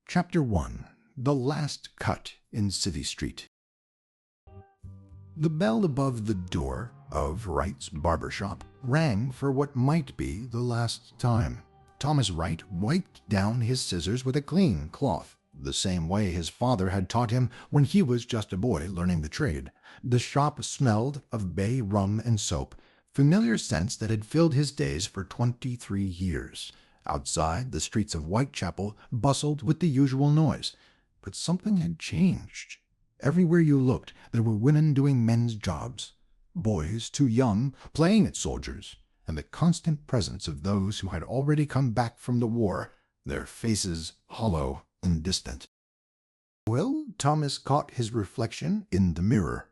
Chapter 1. The Last Cut in City Street. The bell above the door of Wright's barbershop rang for what might be the last time. Thomas Wright wiped down his scissors with a clean cloth, the same way his father had taught him when he was just a boy learning the trade. The shop smelled of bay rum and soap, familiar scents that had filled his days for 23 years. Outside, the streets of Whitechapel bustled with the usual noise, but something had changed. Everywhere you looked, there were women doing men's jobs, boys too young playing at soldiers, and the constant presence of those who had already come back from the war, their faces hollow and distant. Well, Thomas caught his reflection in the mirror.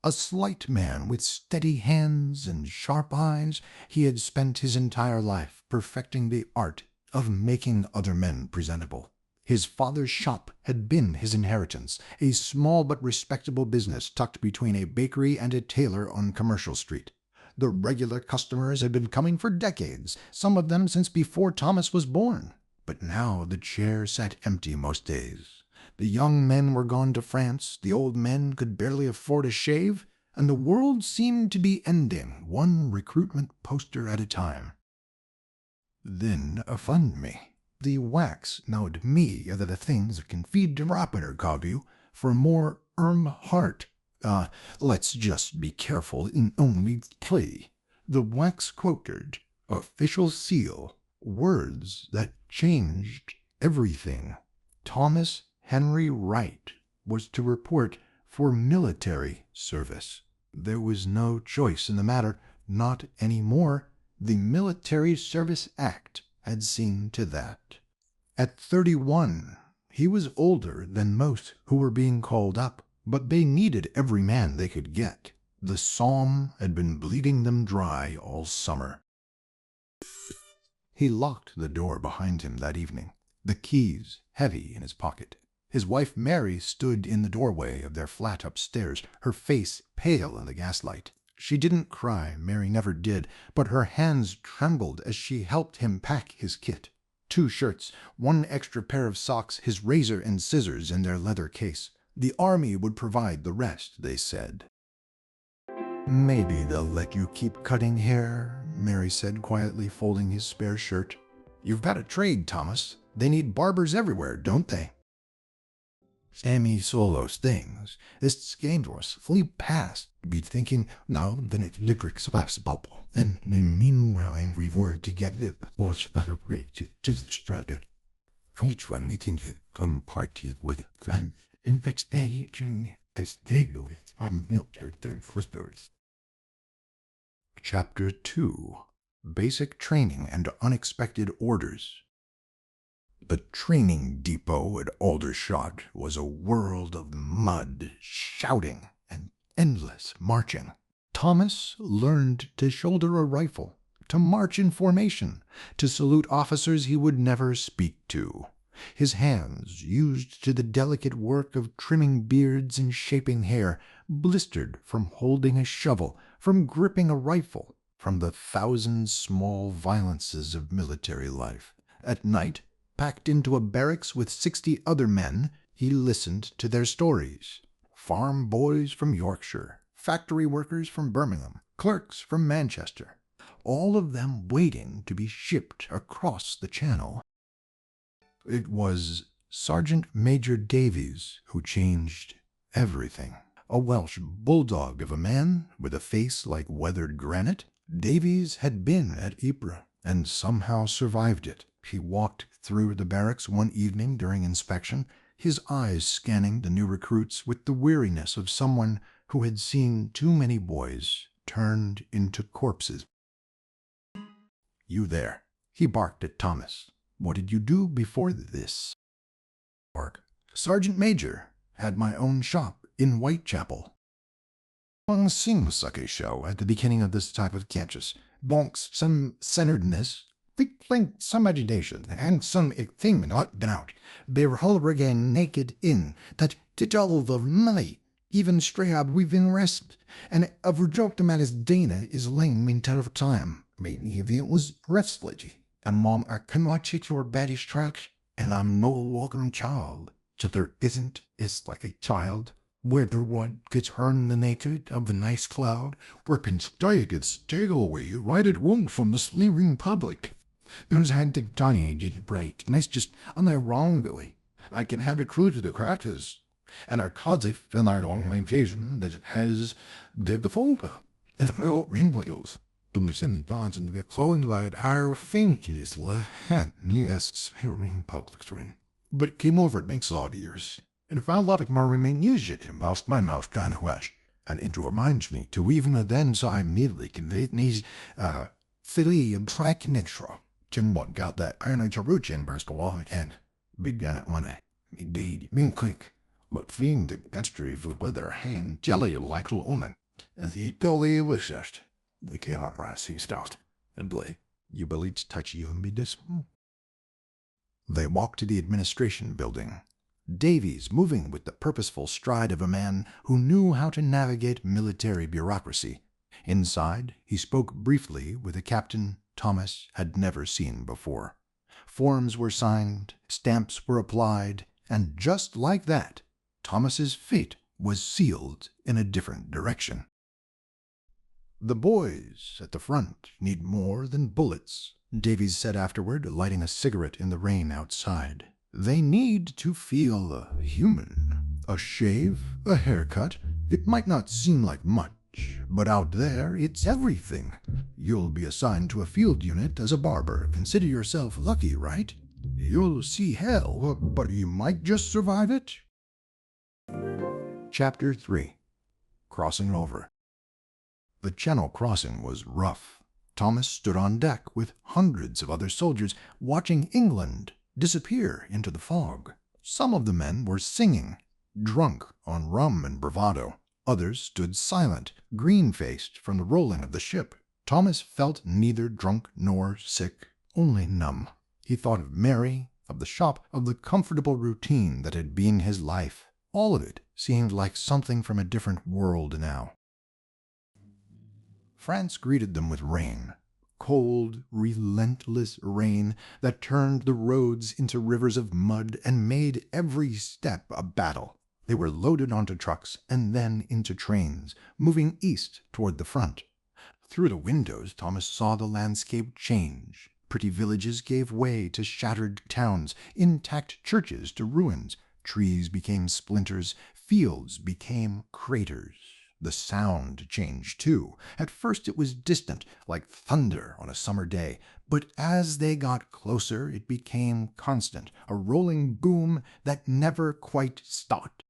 A slight man with steady hands and sharp eyes, he had spent his entire life perfecting the art of making other men presentable. His father's shop had been his inheritance, a small but respectable business tucked between a bakery and a tailor on Commercial Street. The regular customers had been coming for decades, some of them since before Thomas was born. But now the chair sat empty most days. The young men were gone to France, the old men could barely afford a shave, and the world seemed to be ending, one recruitment poster at a time. Then offend me. The wax knowed me other the things that can feed the rapiner call you for more heart. Let's just be careful in only play. The wax quoted, official seal, words that changed everything. Thomas Henry Wright was to report for military service. There was no choice in the matter, not any more. The Military Service Act had seen to that. At 31, he was older than most who were being called up, but they needed every man they could get. The Somme had been bleeding them dry all summer. He locked the door behind him that evening, the keys heavy in his pocket. His wife Mary stood in the doorway of their flat upstairs, her face pale in the gaslight. She didn't cry, Mary never did, but her hands trembled as she helped him pack his kit. 2 shirts, 1 extra pair of socks, his razor and scissors in their leather case. The army would provide the rest, they said. Maybe they'll let you keep cutting hair, Mary said quietly, folding his spare shirt. You've got a trade, Thomas. They need barbers everywhere, don't they? Sammy saw those things. This scandalous flew past, be thinking, now then it lyrics bubble. And meanwhile we were to get the was better rate to struggle. Each one meeting to come party with them. In fact, aging as they do it on military first. Chapter 2. Basic Training and Unexpected Orders. The training depot at Aldershot was a world of mud, shouting, and endless marching. Thomas learned to shoulder a rifle, to march in formation, to salute officers he would never speak to. His hands, used to the delicate work of trimming beards and shaping hair, blistered from holding a shovel, from gripping a rifle, from the 1,000 small violences of military life. At night, packed into a barracks with 60 other men, he listened to their stories. Farm boys from Yorkshire, factory workers from Birmingham, clerks from Manchester, all of them waiting to be shipped across the Channel. It was Sergeant Major Davies who changed everything. A Welsh bulldog of a man with a face like weathered granite, Davies had been at Ypres and somehow survived it. He walked through the barracks one evening during inspection, his eyes scanning the new recruits with the weariness of someone who had seen too many boys turned into corpses. You there, he barked at Thomas. What did you do before this? Sergeant Major, had my own shop in Whitechapel. One seems like a show at the beginning of this type of catches. Bonks some centeredness, think some agitation, and some thing not been out. They're all again naked in that did all the money, even straight we've rest, and I've joked him at his Dana is lame instead of time. Maybe if it was restless. And Mom, I can watch it your baddish tracks. And I'm no welcome child, so there isn't is like a child, whether one gets hern the naked of the nice cloud, where can stay away right at one from the sleeping public. There's had to Johnny did bright, and it's just on their wrong, Billy. I can have it true to the crackers, and our codif and our online vision that it has the folder, and the old rainbows. The listening bonds and the clothing light our fingers hand, yes, hearing public screen. But it came over, it makes a lot of years, and if I lot of more remain used it, whilst my mouth kind of wash, and it reminds me to even then so I immediately conveyed these, silly and track intro. Jim what got that iron charuchin burst off again. Big gun at one, indeed, mean quick, but feeling the country with their hand jelly like a woman, and the totally wishes. The chaos rise he stopped, and Blake, you will each touch you and be dismal. They walked to the administration building, Davies moving with the purposeful stride of a man who knew how to navigate military bureaucracy. Inside, he spoke briefly with a captain Thomas had never seen before. Forms were signed, stamps were applied, and just like that, Thomas's fate was sealed in a different direction. The boys at the front need more than bullets, Davies said afterward, lighting a cigarette in the rain outside. They need to feel human. A shave, a haircut, it might not seem like much, but out there it's everything. You'll be assigned to a field unit as a barber. Consider yourself lucky, right? You'll see hell, but you might just survive it. Chapter 3. Crossing Over. The Channel crossing was rough. Thomas stood on deck with hundreds of other soldiers watching England disappear into the fog. Some of the men were singing, drunk on rum and bravado. Others stood silent, green-faced from the rolling of the ship. Thomas felt neither drunk nor sick, only numb. He thought of Mary, of the shop, of the comfortable routine that had been his life. All of it seemed like something from a different world now. France greeted them with rain. Cold, relentless rain that turned the roads into rivers of mud and made every step a battle. They were loaded onto trucks and then into trains, moving east toward the front. Through the windows, Thomas saw the landscape change. Pretty villages gave way to shattered towns, intact churches to ruins. Trees became splinters, fields became craters. The sound changed, too. At first it was distant, like thunder on a summer day, but as they got closer it became constant, a rolling boom that never quite stopped.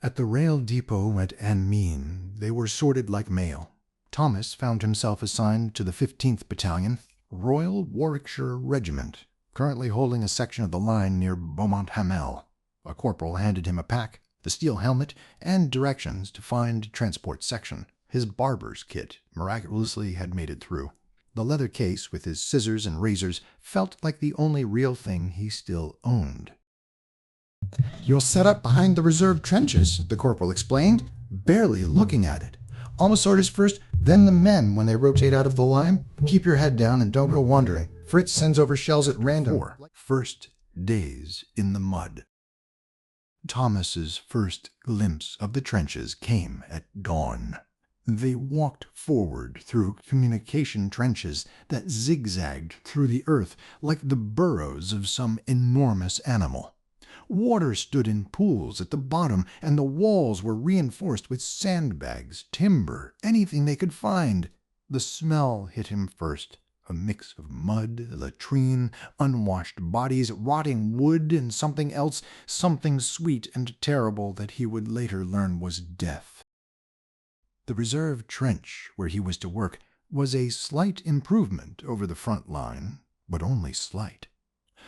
At the rail depot at Amiens, they were sorted like mail. Thomas found himself assigned to the 15th Battalion, Royal Warwickshire Regiment, currently holding a section of the line near Beaumont-Hamel. A corporal handed him a pack, the steel helmet, and directions to find transport section. His barber's kit miraculously had made it through. The leather case with his scissors and razors felt like the only real thing he still owned. "You're set up behind the reserve trenches," the corporal explained, barely looking at it. "Almost orders first, then the men when they rotate out of the line. Keep your head down and don't go wandering. Fritz sends over shells at random." First days in the mud. Thomas's first glimpse of the trenches came at dawn. They walked forward through communication trenches that zigzagged through the earth like the burrows of some enormous animal. Water stood in pools at the bottom, and the walls were reinforced with sandbags, timber, anything they could find. The smell hit him first, a mix of mud, latrine, unwashed bodies, rotting wood, and something else, something sweet and terrible that he would later learn was death. The reserve trench where he was to work was a slight improvement over the front line, but only slight.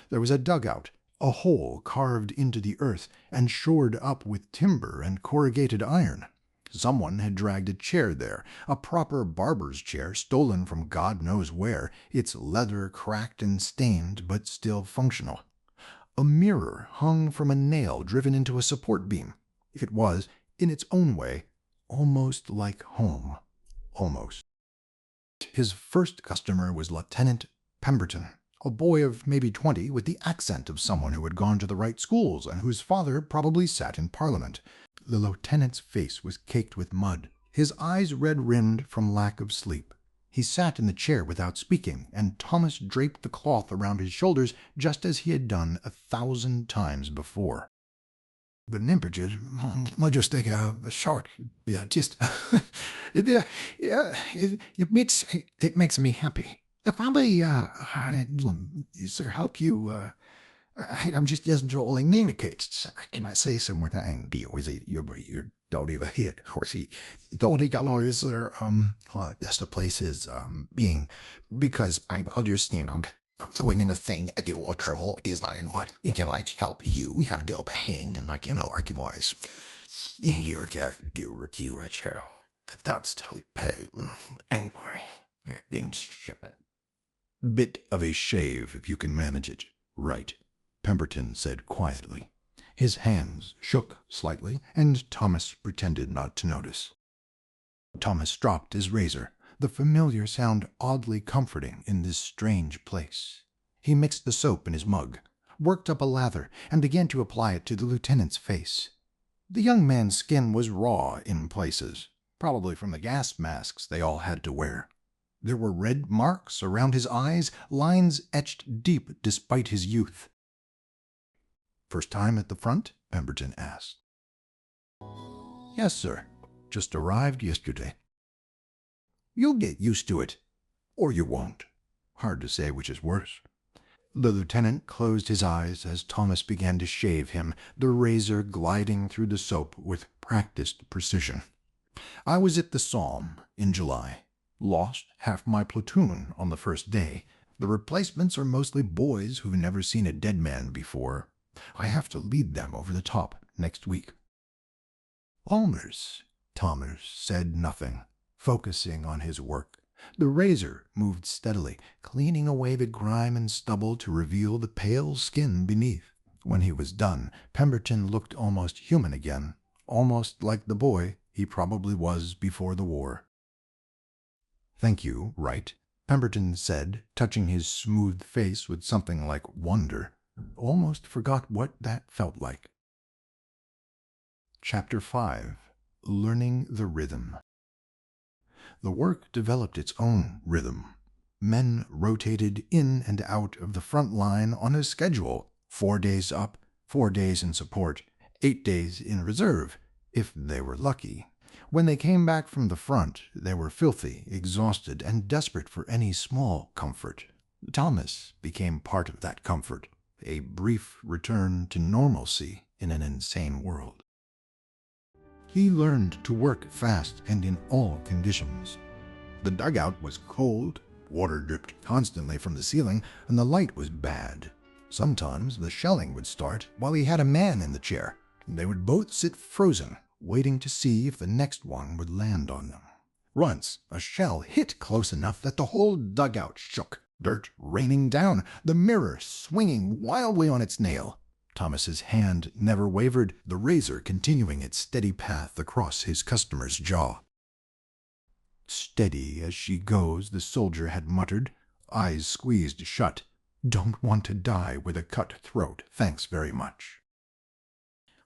There was a dugout, a hole carved into the earth and shored up with timber and corrugated iron. Someone had dragged a chair there, a proper barber's chair stolen from God knows where, its leather cracked and stained, but still functional. A mirror hung from a nail driven into a support beam. It was, in its own way, almost like home. Almost. His first customer was Lieutenant Pemberton, a boy of maybe 20 with the accent of someone who had gone to the right schools and whose father probably sat in Parliament. The lieutenant's face was caked with mud, his eyes red-rimmed from lack of sleep. He sat in the chair without speaking, and Thomas draped the cloth around his shoulders just as he had done 1,000 times before. The Nimperjid, I just take a short, yeah, just, it makes me happy. If I sir, help you, I'm just enjoying communicates. Can I say some more thing? You don't even hit, horsey. Don't got lawyers there, that's the place is, being, because I understand, doing the thing at the trouble is not in what it can like help you. We have to pain and like, arguments. You're get you right here. That's totally pain. Anyway, things ship it. Bit of a shave if you can manage it. Right, Pemberton said quietly. His hands shook slightly, and Thomas pretended not to notice. Thomas dropped his razor, the familiar sound oddly comforting in this strange place. He mixed the soap in his mug, worked up a lather, and began to apply it to the lieutenant's face. The young man's skin was raw in places, probably from the gas masks they all had to wear. There were red marks around his eyes, lines etched deep despite his youth. "First time at the front?" Pemberton asked. "Yes, sir. Just arrived yesterday." "You'll get used to it. Or you won't. Hard to say which is worse." The lieutenant closed his eyes as Thomas began to shave him, the razor gliding through the soap with practiced precision. "I was at the Somme in July. Lost half my platoon on the first day. The replacements are mostly boys who've never seen a dead man before. I have to lead them over the top next week." "Almers." Thomas said nothing, focusing on his work. The razor moved steadily, cleaning away the grime and stubble to reveal the pale skin beneath. When he was done, Pemberton looked almost human again, almost like the boy he probably was before the war. "Thank you, Wright," Pemberton said, touching his smooth face with something like wonder. Almost forgot what that felt like. Chapter 5. Learning the Rhythm. The work developed its own rhythm. Men rotated in and out of the front line on a schedule, 4 days up, 4 days in support, 8 days in reserve, if they were lucky. When they came back from the front, they were filthy, exhausted, and desperate for any small comfort. Thomas became part of that comfort, a brief return to normalcy in an insane world. He learned to work fast and in all conditions. The dugout was cold, water dripped constantly from the ceiling, and the light was bad. Sometimes the shelling would start while he had a man in the chair. They would both sit frozen, waiting to see if the next one would land on them. Once, a shell hit close enough that the whole dugout shook, dirt raining down, the mirror swinging wildly on its nail. Thomas's hand never wavered, the razor continuing its steady path across his customer's jaw. "Steady as she goes," the soldier had muttered, eyes squeezed shut. "Don't want to die with a cut throat, thanks very much."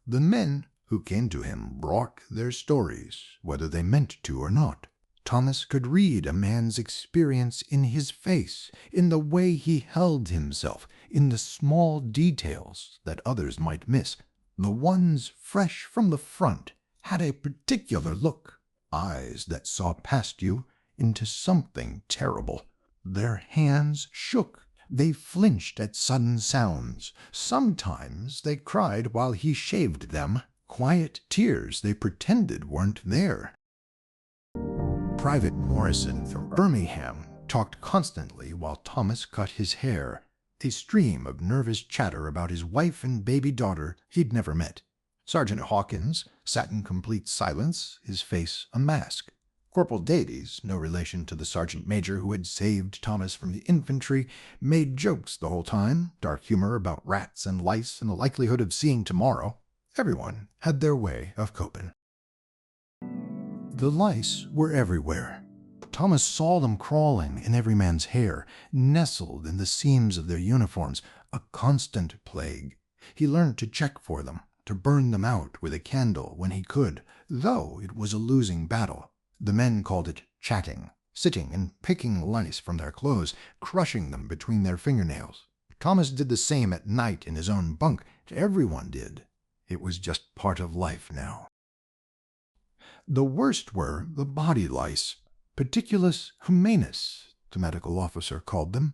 The men who came to him brought their stories, whether they meant to or not. Thomas could read a man's experience in his face, in the way he held himself, in the small details that others might miss. The ones fresh from the front had a particular look, eyes that saw past you into something terrible. Their hands shook. They flinched at sudden sounds. Sometimes they cried while he shaved them, quiet tears they pretended weren't there. Private Morrison from Birmingham talked constantly while Thomas cut his hair, a stream of nervous chatter about his wife and baby daughter he'd never met. Sergeant Hawkins sat in complete silence, his face a mask. Corporal Davies, no relation to the sergeant major who had saved Thomas from the infantry, made jokes the whole time, dark humor about rats and lice and the likelihood of seeing tomorrow. Everyone had their way of coping. The lice were everywhere. Thomas saw them crawling in every man's hair, nestled in the seams of their uniforms, a constant plague. He learned to check for them, to burn them out with a candle when he could, though it was a losing battle. The men called it chatting, sitting and picking lice from their clothes, crushing them between their fingernails. Thomas did the same at night in his own bunk. Everyone did. It was just part of life now. The worst were the body lice, Particulus humanus, the medical officer called them,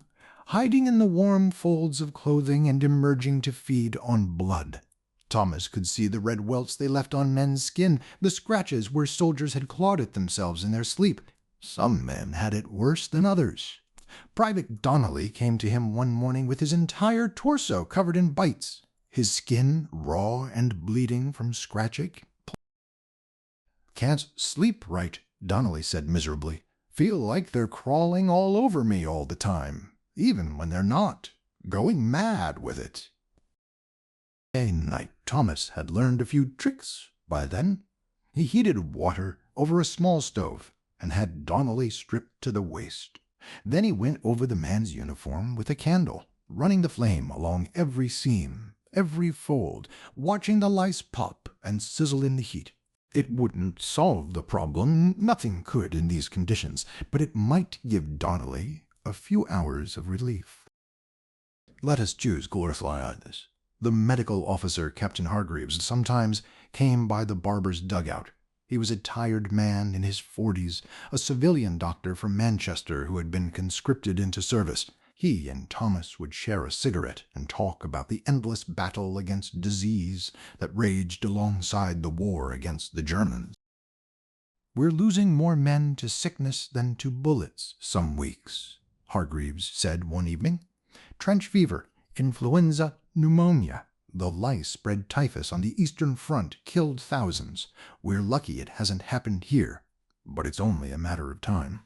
hiding in the warm folds of clothing and emerging to feed on blood. Thomas could see the red welts they left on men's skin, the scratches where soldiers had clawed at themselves in their sleep. Some men had it worse than others. Private Donnelly came to him one morning with his entire torso covered in bites, his skin raw and bleeding from scratching. "Can't sleep right," Donnelly said miserably. "Feel like they're crawling all over me all the time, even when they're not. Going mad with it." Day and night Thomas had learned a few tricks by then. He heated water over a small stove and had Donnelly stripped to the waist. Then he went over the man's uniform with a candle, running the flame along every seam, every fold, watching the lice pop and sizzle in the heat. It wouldn't solve the problem, nothing could in these conditions, but it might give Donnelly a few hours of relief. Let us choose glorifiedness. The medical officer, Captain Hargreaves, sometimes came by the barber's dugout. He was a tired man in his 40s, a civilian doctor from Manchester who had been conscripted into service. He and Thomas would share a cigarette and talk about the endless battle against disease that raged alongside the war against the Germans. "We're losing more men to sickness than to bullets some weeks," Hargreaves said one evening. "Trench fever, influenza, pneumonia. The lice spread typhus on the Eastern Front, killed thousands. We're lucky it hasn't happened here, but it's only a matter of time."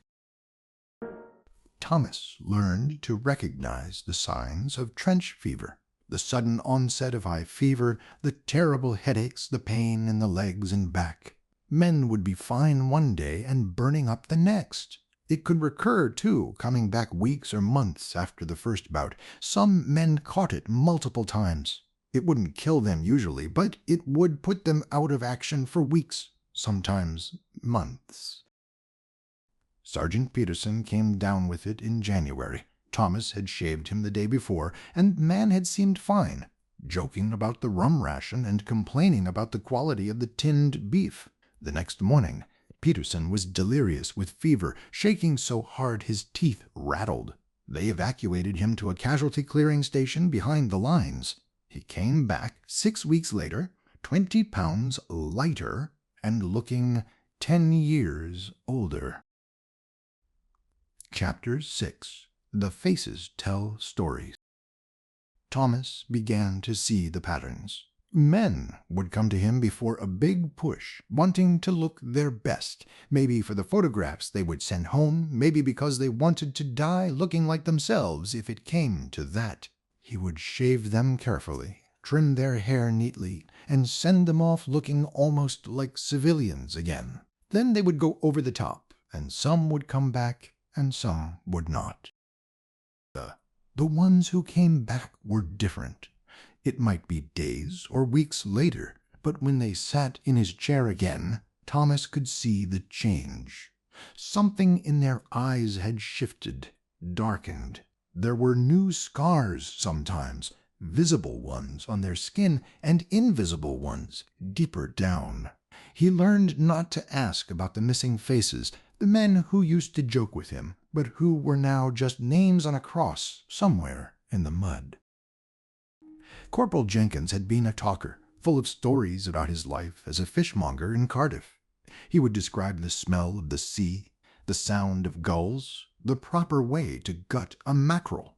Thomas learned to recognize the signs of trench fever, the sudden onset of high fever, the terrible headaches, the pain in the legs and back. Men would be fine one day and burning up the next. It could recur, too, coming back weeks or months after the first bout. Some men caught it multiple times. It wouldn't kill them usually, but it would put them out of action for weeks, sometimes months. Sergeant Peterson came down with it in January. Thomas had shaved him the day before, and the man had seemed fine, joking about the rum ration and complaining about the quality of the tinned beef. The next morning, Peterson was delirious with fever, shaking so hard his teeth rattled. They evacuated him to a casualty clearing station behind the lines. He came back 6 weeks later, 20 pounds lighter and looking 10 years older. Chapter 6. The Faces Tell Stories. Thomas began to see the patterns. Men would come to him before a big push, wanting to look their best, maybe for the photographs they would send home, maybe because they wanted to die looking like themselves if it came to that. He would shave them carefully, trim their hair neatly, and send them off looking almost like civilians again. Then they would go over the top, and some would come back, and some would not. The ones who came back were different. It might be days or weeks later, but when they sat in his chair again, Thomas could see the change. Something in their eyes had shifted, darkened. There were new scars sometimes, visible ones on their skin and invisible ones deeper down. He learned not to ask about the missing faces, the men who used to joke with him, but who were now just names on a cross somewhere in the mud. Corporal Jenkins had been a talker, full of stories about his life as a fishmonger in Cardiff. He would describe the smell of the sea, the sound of gulls, the proper way to gut a mackerel.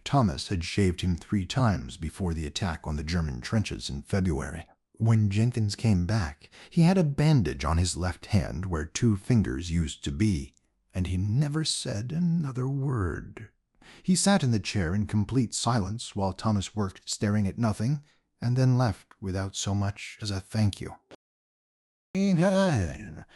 Thomas had shaved him 3 times before the attack on the German trenches in February. When Jenkins came back, he had a bandage on his left hand where 2 fingers used to be, and he never said another word. He sat in the chair in complete silence while Thomas worked, staring at nothing, and then left without so much as a thank you.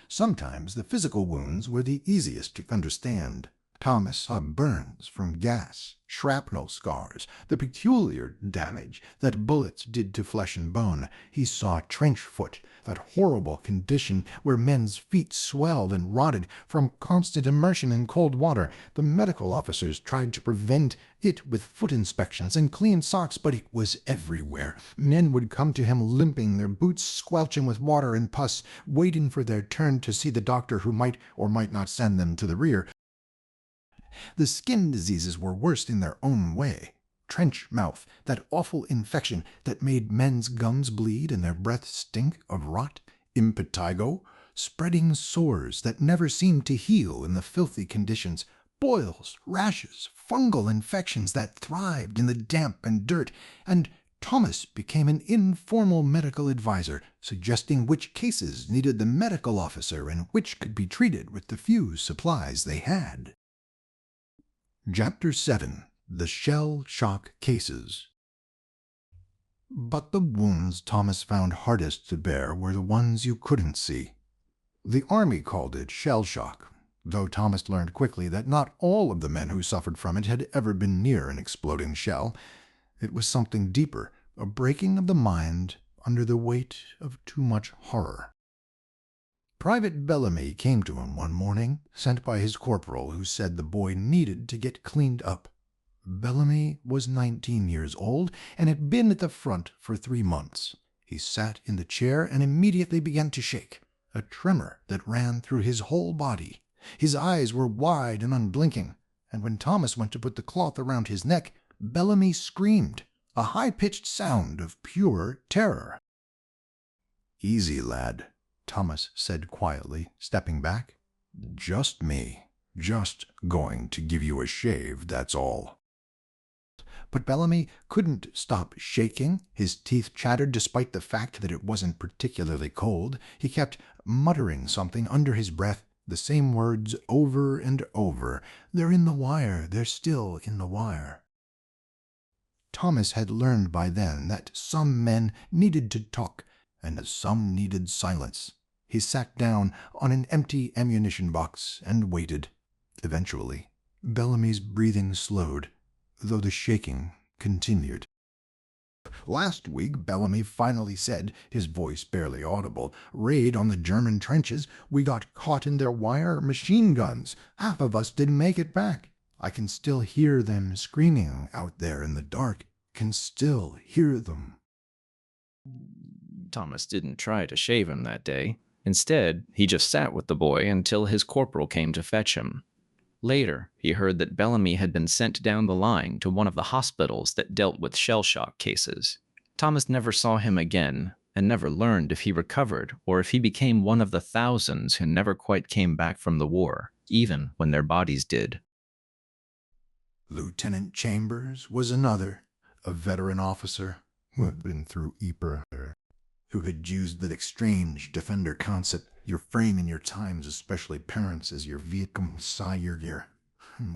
Sometimes the physical wounds were the easiest to understand. Thomas saw burns from gas, shrapnel scars, the peculiar damage that bullets did to flesh and bone. He saw trench foot, that horrible condition where men's feet swelled and rotted from constant immersion in cold water. The medical officers tried to prevent it with foot inspections and clean socks, but it was everywhere. Men would come to him limping, their boots squelching with water and pus, waiting for their turn to see the doctor who might or might not send them to the rear. The skin diseases were worst in their own way. Trench mouth, that awful infection that made men's gums bleed and their breath stink of rot. Impetigo, spreading sores that never seemed to heal in the filthy conditions. Boils, rashes, fungal infections that thrived in the damp and dirt. And Thomas became an informal medical advisor, suggesting which cases needed the medical officer and which could be treated with the few supplies they had. Chapter 7. The Shell Shock Cases. But the wounds Thomas found hardest to bear were the ones you couldn't see. The Army called it shell shock, though Thomas learned quickly that not all of the men who suffered from it had ever been near an exploding shell. It was something deeper, a breaking of the mind under the weight of too much horror. Private Bellamy came to him one morning, sent by his corporal, who said the boy needed to get cleaned up. Bellamy was 19 years old and had been at the front for 3 months. He sat in the chair and immediately began to shake, a tremor that ran through his whole body. His eyes were wide and unblinking, and when Thomas went to put the cloth around his neck, Bellamy screamed, a high-pitched sound of pure terror. "Easy, lad," Thomas said quietly, stepping back. "Just me. Just going to give you a shave, that's all." But Bellamy couldn't stop shaking. His teeth chattered despite the fact that it wasn't particularly cold. He kept muttering something under his breath, the same words over and over. "They're in the wire. They're still in the wire." Thomas had learned by then that some men needed to talk and some needed silence. He sat down on an empty ammunition box and waited. Eventually, Bellamy's breathing slowed, though the shaking continued. "Last week, Bellamy finally said, his voice barely audible, 'Raid on the German trenches. We got caught in their wire machine guns. Half of us didn't make it back. I can still hear them screaming out there in the dark. Can still hear them.'" Thomas didn't try to shave him that day. Instead, he just sat with the boy until his corporal came to fetch him. Later, he heard that Bellamy had been sent down the line to one of the hospitals that dealt with shell shock cases. Thomas never saw him again, and never learned if he recovered or if he became one of the thousands who never quite came back from the war, even when their bodies did. Lieutenant Chambers was another, a veteran officer who had been through Ypres, who had used the strange defender concept, your framing your times, especially parents, as your vehicle sire gear.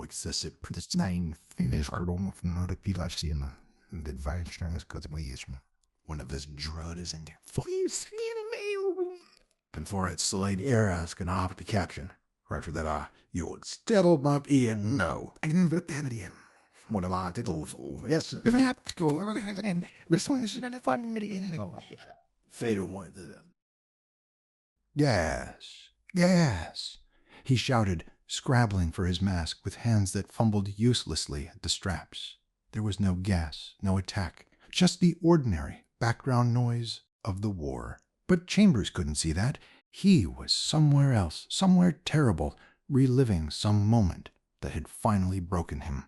Excessive pristine finish pardon from the Pilacian. The advice because we is one of this drud is in there. And for its slight eras can off the caption. After that, you would still up in no. I didn't put that in. What am I to yes, if I have to go, and this one is not a fun minute. Fade away to them. "Yes, yes," he shouted, scrabbling for his mask with hands that fumbled uselessly at the straps. There was no gas, no attack, just the ordinary background noise of the war. But Chambers couldn't see that. He was somewhere else, somewhere terrible, reliving some moment that had finally broken him.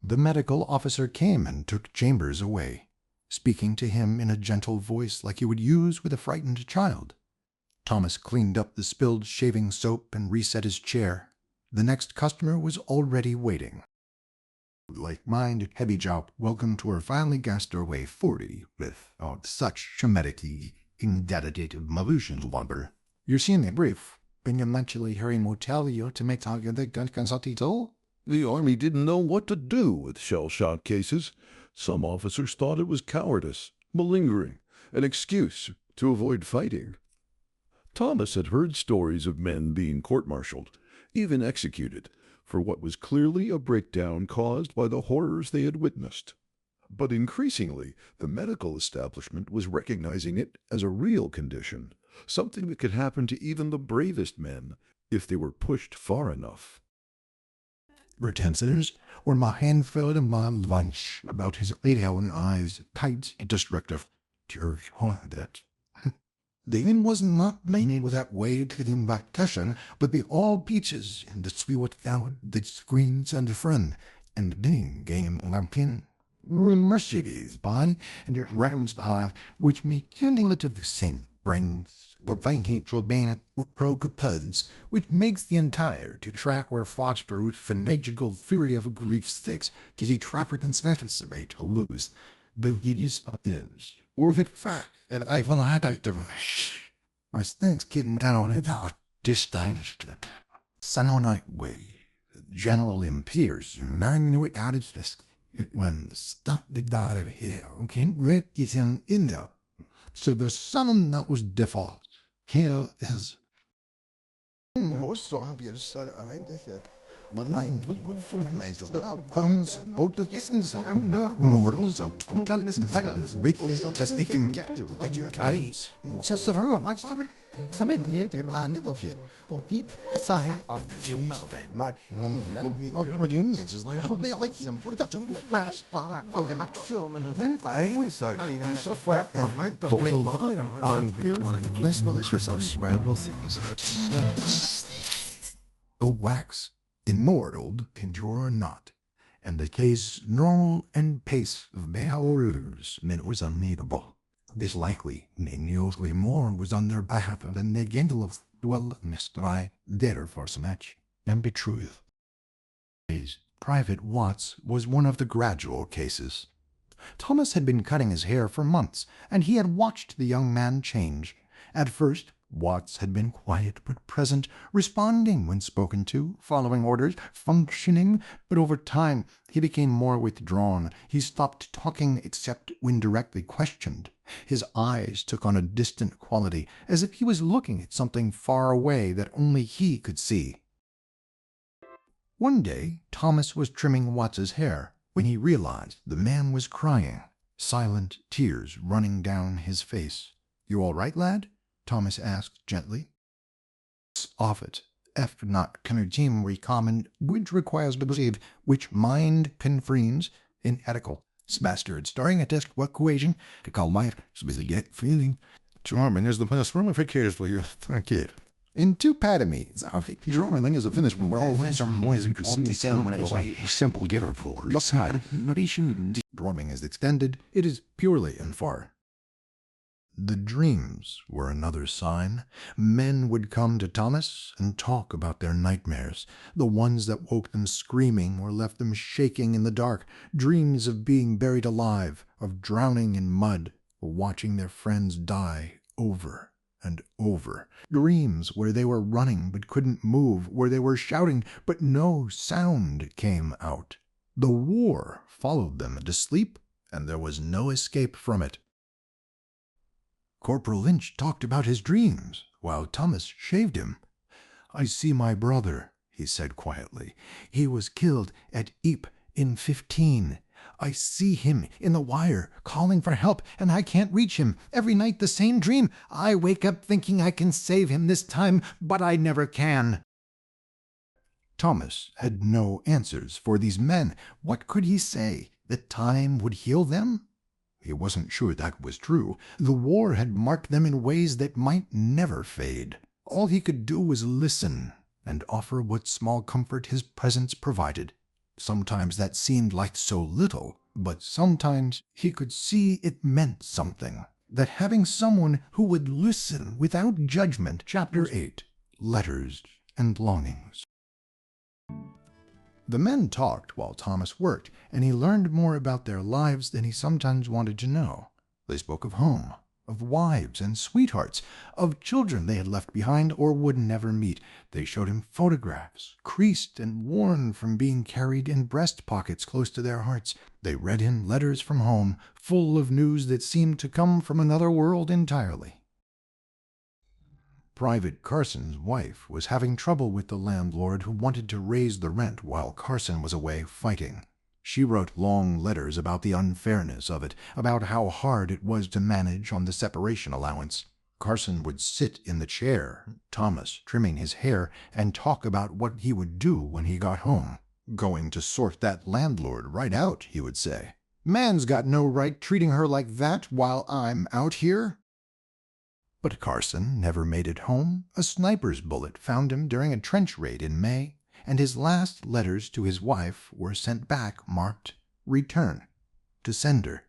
The medical officer came and took Chambers away, speaking to him in a gentle voice like you would use with a frightened child. Thomas cleaned up the spilled shaving soap and reset his chair. The next customer was already waiting. "Like-minded heavy job, welcome to our finally Gastorway 40 with such humanity in dedicated malusions lumber. You're seeing the brief. Been naturally hearing motel you to make target the gun consultito?" The Army didn't know what to do with shell-shock cases. Some officers thought it was cowardice, malingering, an excuse to avoid fighting. Thomas had heard stories of men being court-martialed, even executed, for what was clearly a breakdown caused by the horrors they had witnessed. But increasingly, the medical establishment was recognizing it as a real condition, something that could happen to even the bravest men if they were pushed far enough. Pretensors were my handful of my lunch about his late own eyes, tight and destructive. Dear that. The inn was not made with that way to the invitation, but be all peaches and the sweet down the screens and the front, and the ding game lampion. Mercedes bond and their rounds behind, which make kindling to the same brains, but thinking to ban it pro-puds, which makes the entire to track where foster with fanatical fury of grief sticks, because he trappered and satisfied to lose. But it is or the fact that I will had out the rush. I thanks getting down and out distanced. Sun night way, general impairs, man knew it out of this. When stuff the daughter here, can't read get in there. So the sun that was default. Here is. Also, I'll be a son. I like this. My mind was full of myself. Pounds, both the distance, and the mortals of Tuntalis and Fagals, weakness of the speaking captive, like your eyes. Just a room, I saw it. Some in here, they land of it. For peep, sign of the mountain. My it's just like, oh, they like them for the touching last part. Oh, they might film and then I was so flat. I might be on here. Let's for some scramble things. The wax. Immortal endure not, and the case normal and pace of behaviors men was unneedable. This likely, usually more was on their behalf than the gentle of dwell mystery there for so much, and be truth. Private Watts was one of the gradual cases. Thomas had been cutting his hair for months, and he had watched the young man change. At first, Watts had been quiet but present, responding when spoken to, following orders, functioning, but over time he became more withdrawn. He stopped talking except when directly questioned. His eyes took on a distant quality, as if he was looking at something far away that only he could see. One day, Thomas was trimming Watts's hair when he realized the man was crying, silent tears running down his face. "You all right, lad?" Thomas asked gently. "Off it. F not conregime recommend, which requires to believe, which mind confreens in ethical. Smastered, starring a test what equation to call my get feeling. Charming is the best room if it cares for you. Thank you. In two patomies, drawing is a finish when we're all some boys and only sound when it's a simple giver for side. Drawing is extended, it is purely and far. The dreams were another sign. Men would come to Thomas and talk about their nightmares, the ones that woke them screaming or left them shaking in the dark, dreams of being buried alive, of drowning in mud, or watching their friends die over and over. Dreams where they were running but couldn't move, where they were shouting but no sound came out. The war followed them to sleep, and there was no escape from it. Corporal Lynch talked about his dreams, while Thomas shaved him. "I see my brother," he said quietly. "He was killed at Ypres in 15. I see him in the wire, calling for help, and I can't reach him. Every night the same dream. I wake up thinking I can save him this time, but I never can." Thomas had no answers for these men. What could he say? That time would heal them? He wasn't sure that was true. The war had marked them in ways that might never fade. All he could do was listen and offer what small comfort his presence provided. Sometimes that seemed like so little, but sometimes he could see it meant something. That having someone who would listen without judgment. Chapter 8. Letters and Longings. The men talked while Thomas worked, and he learned more about their lives than he sometimes wanted to know. They spoke of home, of wives and sweethearts, of children they had left behind or would never meet. They showed him photographs, creased and worn from being carried in breast pockets close to their hearts. They read him letters from home, full of news that seemed to come from another world entirely. Private Carson's wife was having trouble with the landlord who wanted to raise the rent while Carson was away fighting. She wrote long letters about the unfairness of it, about how hard it was to manage on the separation allowance. Carson would sit in the chair, Thomas trimming his hair, and talk about what he would do when he got home. "Going to sort that landlord right out," he would say. "Man's got no right treating her like that while I'm out here." But Carson never made it home. A sniper's bullet found him during a trench raid in May, and his last letters to his wife were sent back marked "Return" to sender,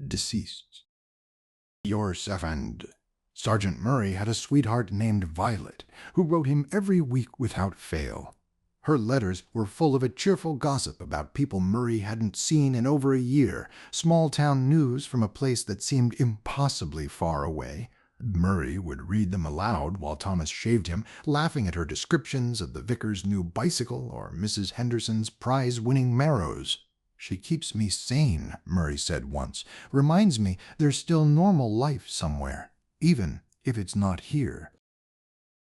deceased. Your servant. Sergeant Murray had a sweetheart named Violet, who wrote him every week without fail. Her letters were full of a cheerful gossip about people Murray hadn't seen in over a year, small-town news from a place that seemed impossibly far away. Murray would read them aloud while Thomas shaved him, laughing at her descriptions of the vicar's new bicycle or Mrs. Henderson's prize-winning marrows. "She keeps me sane," Murray said once. "Reminds me there's still normal life somewhere, even if it's not here."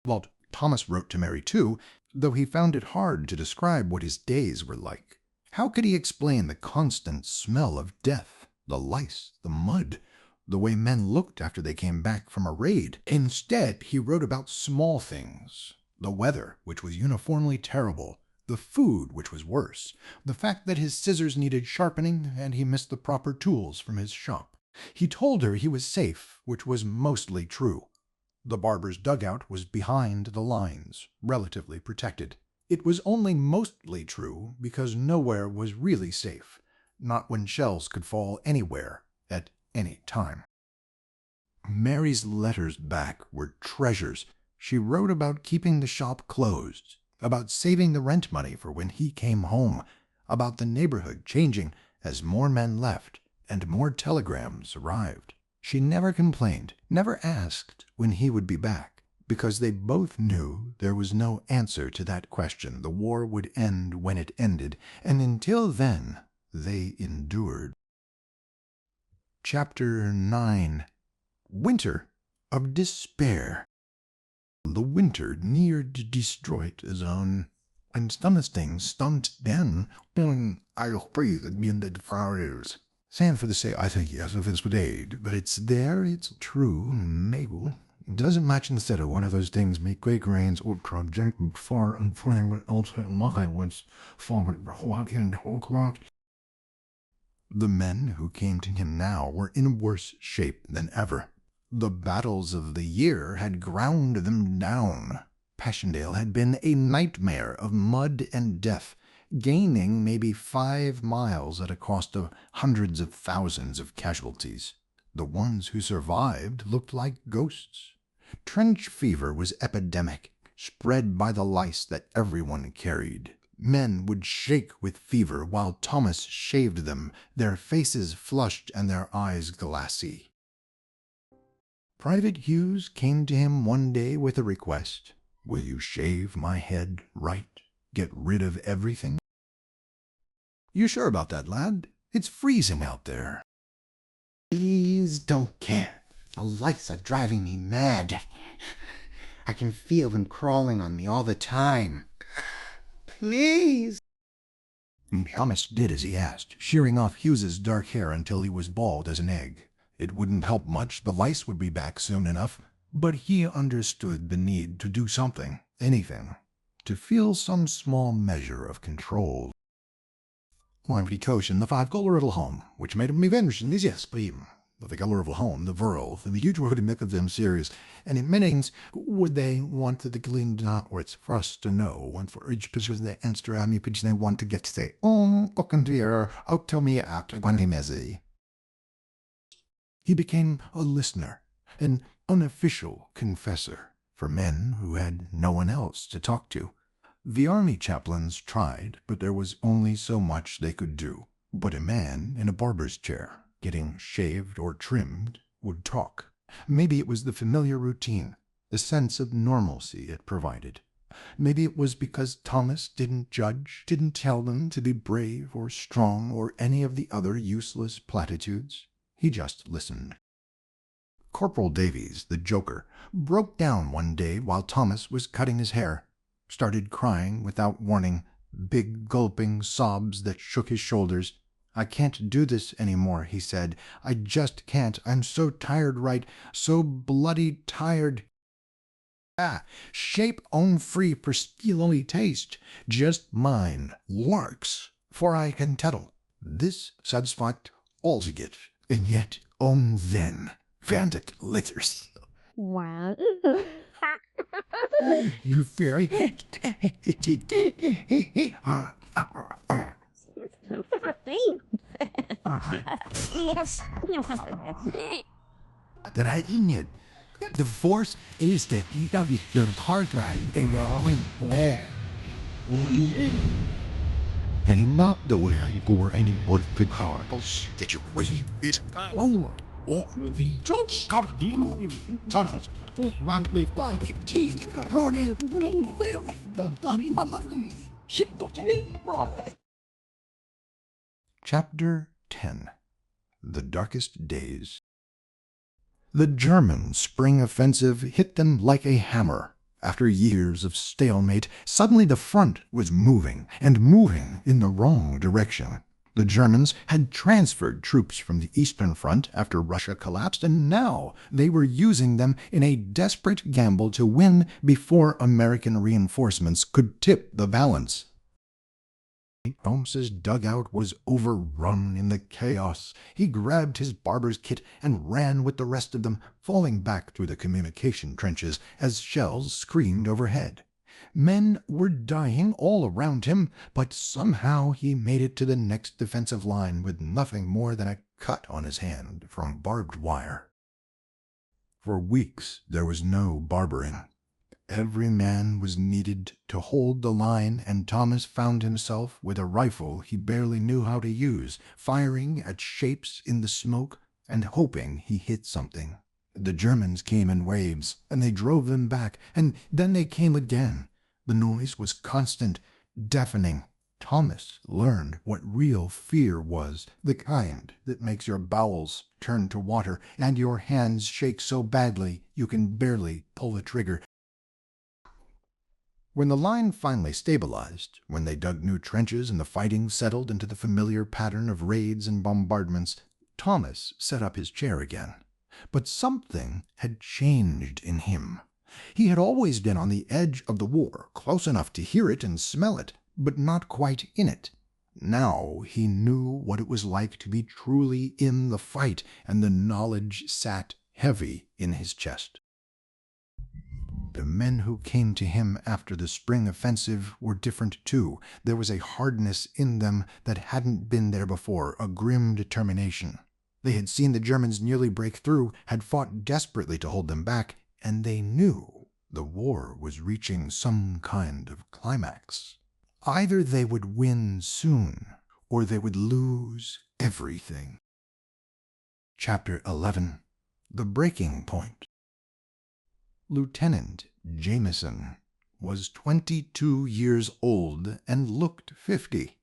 Well, Thomas wrote to Mary too, though he found it hard to describe what his days were like. How could he explain the constant smell of death, the lice, the mud, the way men looked after they came back from a raid? Instead, he wrote about small things: the weather, which was uniformly terrible, the food, which was worse, the fact that his scissors needed sharpening and he missed the proper tools from his shop. He told her he was safe, which was mostly true. The barber's dugout was behind the lines, relatively protected. It was only mostly true because nowhere was really safe, not when shells could fall anywhere, at any time. Mary's letters back were treasures. She wrote about keeping the shop closed, about saving the rent money for when he came home, about the neighborhood changing as more men left and more telegrams arrived. She never complained, never asked when he would be back, because they both knew there was no answer to that question. The war would end when it ended, and until then they endured. Chapter 9. Winter of Despair. The winter neared Detroit zone, and something stunned then, and I'll breathe it beyond the flowers. Sanford to say, I think yes, if it's with aid, but it's there, it's true, maybe. It doesn't match instead of one of those things make quick rains or project far and flying with ultimate miles forward walking the whole clock. The men who came to him now were in worse shape than ever. The battles of the year had ground them down. Passchendaele had been a nightmare of mud and death, gaining maybe 5 miles at a cost of hundreds of thousands of casualties. The ones who survived looked like ghosts. Trench fever was epidemic, spread by the lice that everyone carried. Men would shake with fever while Thomas shaved them, their faces flushed and their eyes glassy. Private Hughes came to him one day with a request. "Will you shave my head right? Get rid of everything?" "You sure about that, lad? It's freezing out there." Please don't care. The lights are driving me mad. I can feel them crawling on me all the time. Please. Thomas did as he asked, shearing off Hughes's dark hair until he was bald as an egg. It wouldn't help much, the lice would be back soon enough, but he understood the need to do something, anything, to feel some small measure of control. "I'm coaching the $5 little home, which made me venture this yes, but the color of a home, the world, the huge word make of them serious, and in many things would they want to clean out where it's for us to know, one for each because they answer on me, because they want to get to say, fucking dear, out tell me after one him as a. He became a listener, an unofficial confessor, for men who had no one else to talk to. The army chaplains tried, but there was only so much they could do. But a man in a barber's chair, getting shaved or trimmed, would talk. Maybe it was the familiar routine, the sense of normalcy it provided. Maybe it was because Thomas didn't judge, didn't tell them to be brave or strong or any of the other useless platitudes. He just listened. Corporal Davies, the joker, broke down one day while Thomas was cutting his hair, started crying without warning, big gulping sobs that shook his shoulders. "I can't do this any more," he said. "I just can't. I'm so tired, Wright, so bloody tired." Shape own free for steal only taste, just mine works, for I can tell. This satisfied all's get, and yet on then, fantic litters. Well, You very that I didn't. The force is that you got the hard drive. They were all in there. And not the way I bore any more big horribles that you really is. Oh, the don't stop you. Tunnels. Run me by the teeth. Chapter 10. The Darkest Days. The German spring offensive hit them like a hammer. After years of stalemate, suddenly the front was moving, and moving in the wrong direction. The Germans had transferred troops from the Eastern Front after Russia collapsed, and now they were using them in a desperate gamble to win before American reinforcements could tip the balance. Holmes's dugout was overrun in the chaos. He grabbed his barber's kit and ran with the rest of them, falling back through the communication trenches as shells screamed overhead. Men were dying all around him, but somehow he made it to the next defensive line with nothing more than a cut on his hand from barbed wire. For weeks there was no barbering. Every man was needed to hold the line, and Thomas found himself with a rifle he barely knew how to use, firing at shapes in the smoke and hoping he hit something. The Germans came in waves, and they drove them back, and then they came again. The noise was constant, deafening. Thomas learned what real fear was, the kind that makes your bowels turn to water and your hands shake so badly you can barely pull the trigger. When the line finally stabilized, when they dug new trenches and the fighting settled into the familiar pattern of raids and bombardments, Thomas set up his chair again. But something had changed in him. He had always been on the edge of the war, close enough to hear it and smell it, but not quite in it. Now he knew what it was like to be truly in the fight, and the knowledge sat heavy in his chest. The men who came to him after the spring offensive were different too. There was a hardness in them that hadn't been there before, a grim determination. They had seen the Germans nearly break through, had fought desperately to hold them back, and they knew the war was reaching some kind of climax. Either they would win soon, or they would lose everything. Chapter 11. The Breaking Point. Lieutenant Jameson was 22 years old and looked 50.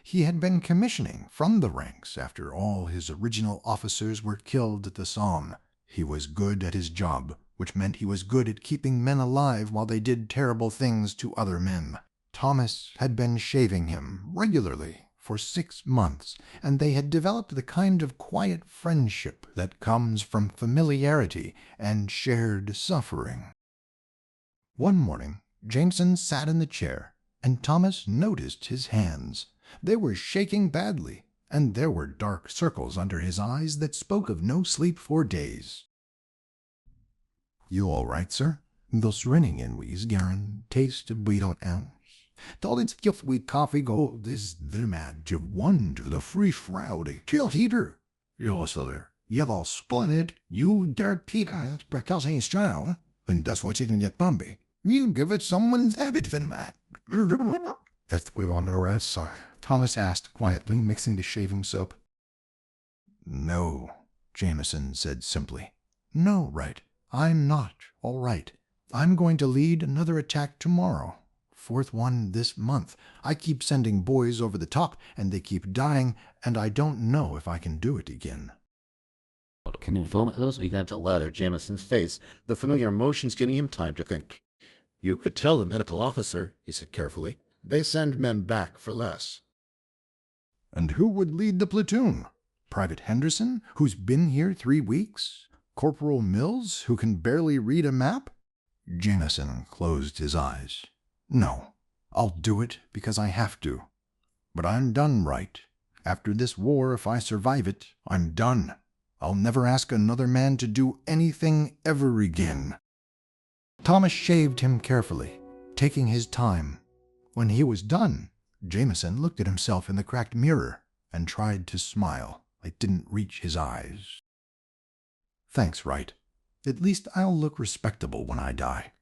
He had been commissioning from the ranks after all his original officers were killed at the Somme. He was good at his job, which meant he was good at keeping men alive while they did terrible things to other men. Thomas had been shaving him regularly for 6 months, and they had developed the kind of quiet friendship that comes from familiarity and shared suffering. One morning, Jameson sat in the chair, and Thomas noticed his hands. They were shaking badly, and there were dark circles under his eyes that spoke of no sleep for days. "You all right, sir? Those running in we's Garen taste of we don't ounce. Told it's gift we coffee go this the man to wonder the free frowdy chill heater. You're so there. You're all splendid. You dare Peter because he's strong, and that's what you can get Bumby. You give it someone's habit for that. That's the way on the rest, sir," Thomas asked quietly, mixing the shaving soap. "No," Jameson said simply. "No, Wright. I'm not all right. I'm going to lead another attack tomorrow. 4th one this month. I keep sending boys over the top, and they keep dying, and I don't know if I can do it again." Can you film those? Began to lather Jameson's face, the familiar emotions giving him time to think. You could tell the medical officer, he said carefully. They send men back for less. And who would lead the platoon? Private Henderson, who's been here 3 weeks? Corporal Mills, who can barely read a map? Jameson closed his eyes. No, I'll do it because I have to. But I'm done, Wright. After this war, if I survive it, I'm done. I'll never ask another man to do anything ever again. Thomas shaved him carefully, taking his time. When he was done, Jameson looked at himself in the cracked mirror and tried to smile. It didn't reach his eyes. Thanks, Wright. At least I'll look respectable when I die.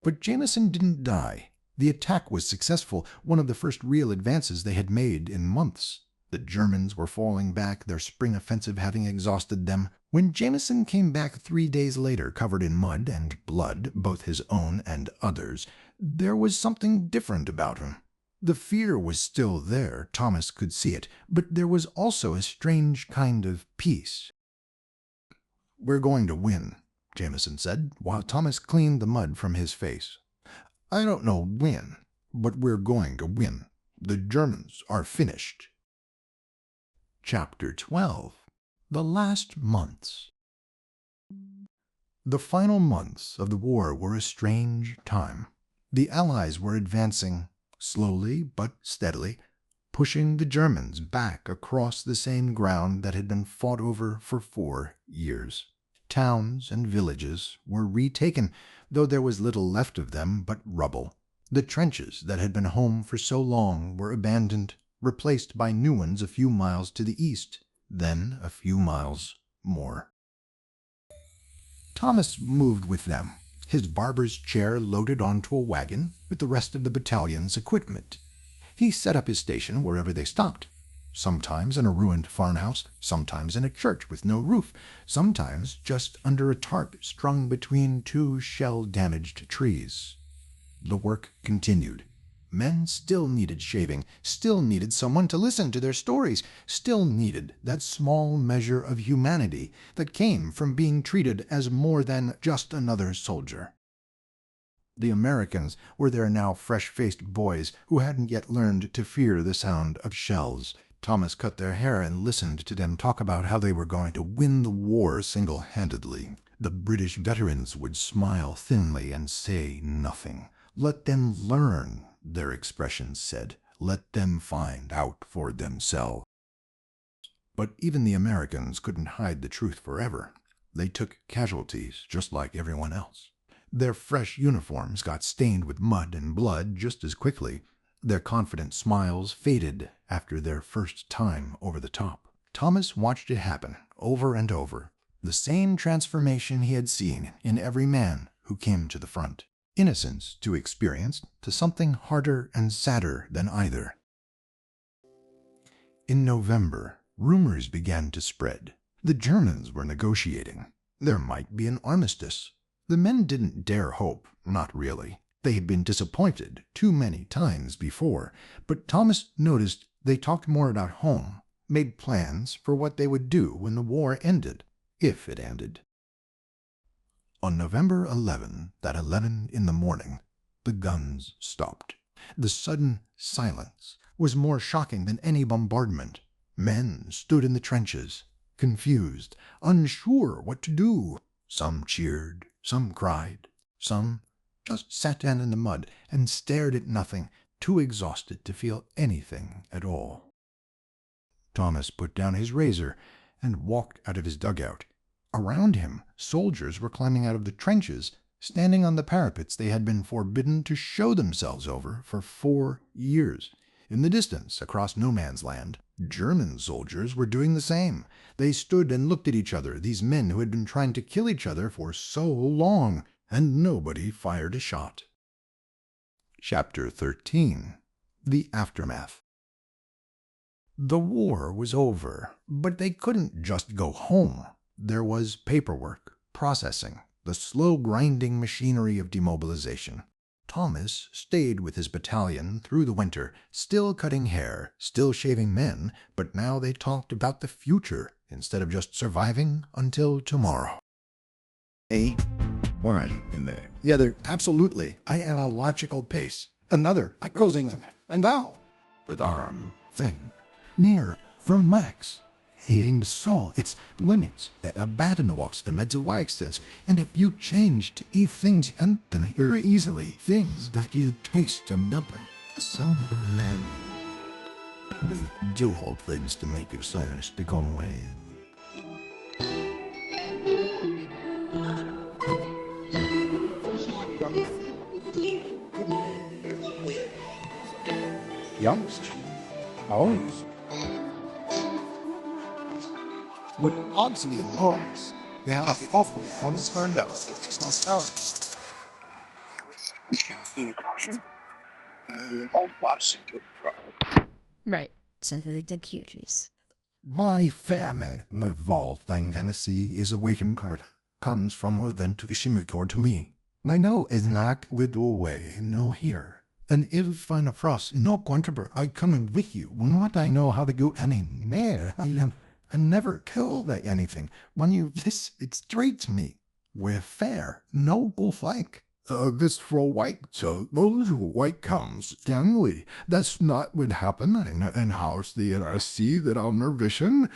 But Jameson didn't die. The attack was successful, one of the first real advances they had made in months. The Germans were falling back, their spring offensive having exhausted them. When Jameson came back 3 days later, covered in mud and blood, both his own and others', there was something different about him. The fear was still there, Thomas could see it, but there was also a strange kind of peace. "We're going to win," Jameson said, while Thomas cleaned the mud from his face. "I don't know when, but we're going to win. The Germans are finished." Chapter 12. The Last Months. The final months of the war were a strange time. The Allies were advancing, slowly but steadily, pushing the Germans back across the same ground that had been fought over for 4 years. Towns and villages were retaken, though there was little left of them but rubble. The trenches that had been home for so long were abandoned, replaced by new ones a few miles to the east, then a few miles more. Thomas moved with them, his barber's chair loaded onto a wagon with the rest of the battalion's equipment. He set up his station wherever they stopped, sometimes in a ruined farmhouse, sometimes in a church with no roof, sometimes just under a tarp strung between 2 shell-damaged trees. The work continued. Men still needed shaving, still needed someone to listen to their stories, still needed that small measure of humanity that came from being treated as more than just another soldier. The Americans were their now fresh-faced boys who hadn't yet learned to fear the sound of shells. Thomas cut their hair and listened to them talk about how they were going to win the war single-handedly. The British veterans would smile thinly and say nothing. Let them learn, their expressions said. Let them find out for themselves. But even the Americans couldn't hide the truth forever. They took casualties just like everyone else. Their fresh uniforms got stained with mud and blood just as quickly. Their confident smiles faded after their first time over the top. Thomas watched it happen over and over. The same transformation he had seen in every man who came to the front. Innocence to experience, to something harder and sadder than either. In November, rumors began to spread. The Germans were negotiating. There might be an armistice. The men didn't dare hope, not really. They had been disappointed too many times before, but Thomas noticed they talked more about home, made plans for what they would do when the war ended, if it ended. On November 11, at 11 in the morning, the guns stopped. The sudden silence was more shocking than any bombardment. Men stood in the trenches, confused, unsure what to do. Some cheered, some cried, some just sat down in the mud and stared at nothing, too exhausted to feel anything at all. Thomas put down his razor and walked out of his dugout. Around him, soldiers were climbing out of the trenches, standing on the parapets they had been forbidden to show themselves over for 4 years. In the distance, across no man's land, German soldiers were doing the same. They stood and looked at each other, these men who had been trying to kill each other for so long, and nobody fired a shot. Chapter 13. The Aftermath. The war was over, but they couldn't just go home. There was paperwork, processing, the slow grinding machinery of demobilization. Thomas stayed with his battalion through the winter, still cutting hair, still shaving men, but now they talked about the future, instead of just surviving until tomorrow. One in there. The other, absolutely. I am a logical pace. Another, I closing them. And thou, with arm thing. Near from Max. Hating the soul, its limits that abandon walks the meds of waxes. And if you change to eat things and very easily, things that you taste them nothing. Some men do hold things to make your silence to go away. Youngst. Always. What oddly horns. They are awful on the turned out. It's not sour. Right. Synthetic the cuties. My family, my vault thing Tennessee is a waking card. Comes from within to the shimmy-cord to me. I know it's not with away, no here. And if I'm a frost, no quantiber, I come in with you. Not I know how to go any near. I never killed anything. When you this, it straight to me. We're fair, no bullfight. This for white, so those who white comes, Stanley. That's not what happened in house the NRC that on their vision.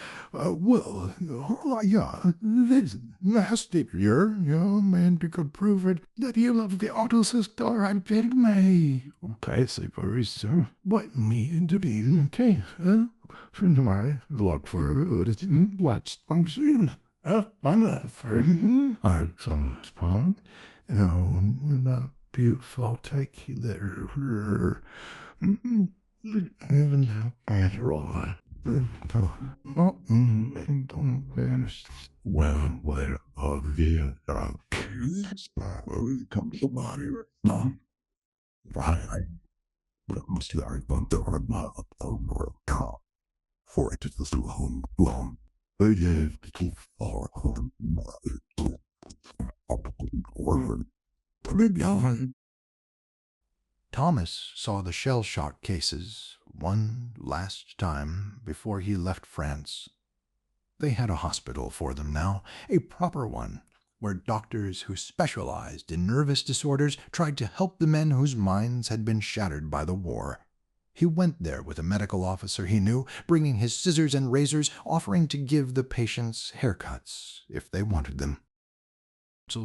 This last year, man, to could prove it that you love the auto sister I bid me. Okay, say very sir. What me to be okay, for my luck for it, what's function? I'm not for I some spawn. No, not beautiful. Take you there. Even now, after all, don't vanish. Well, where are the come to the body? No, right. But must you are going to hurt my over cop. For it is the home long. It is too far home. Thomas saw the shell-shock cases one last time before he left France. They had a hospital for them now, a proper one, where doctors who specialized in nervous disorders tried to help the men whose minds had been shattered by the war. He went there with a medical officer he knew, bringing his scissors and razors, offering to give the patients haircuts if they wanted them.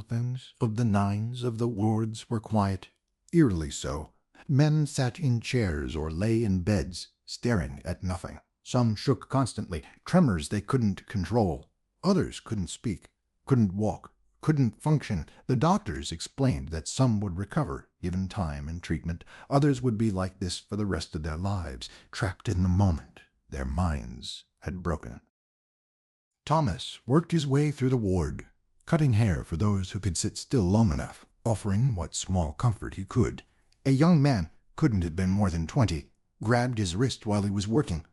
Things of the nines of the wards were quiet, eerily so. Men sat in chairs or lay in beds, staring at nothing. Some shook constantly, tremors they couldn't control. Others couldn't speak, couldn't walk, couldn't function. The doctors explained that some would recover, given time and treatment. Others would be like this for the rest of their lives, trapped in the moment. Their minds had broken. Thomas worked his way through the ward, cutting hair for those who could sit still long enough, offering what small comfort he could. A young man, couldn't have been more than 20, grabbed his wrist while he was working.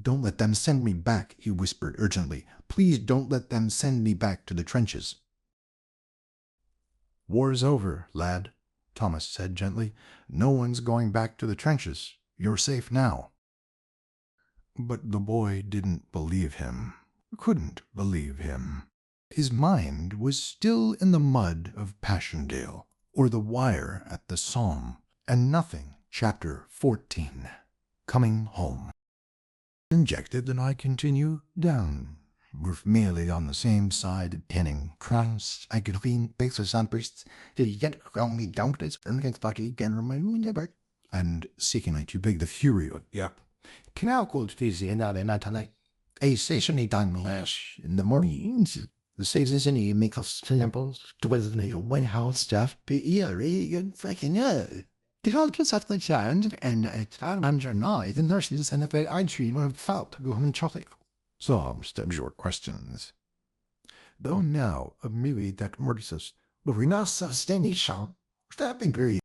"Don't let them send me back," he whispered urgently. "Please don't let them send me back to the trenches." "War's over, lad," Thomas said gently. "No one's going back to the trenches. You're safe now." But the boy didn't believe him, couldn't believe him. His mind was still in the mud of Passchendaele, or the wire at the Somme, and nothing. Chapter 14. Coming home. Injected, and I continue down. We're merely on the same side, pinning crowns. I could find bases on bursts. Did you get only doubt it's against Bucky again, and seeking to beg the fury of yep. Canal cold fizzy and not in tonight. A session done last in the mornings. The says in he make us samples to whether the White House stuff be really fucking It all just at the challenge and it's under night the nurses and the I dream of felt to go home and chocolate. Some stems your questions. Though now a movie that murders but we're not sustaining shall stepping period.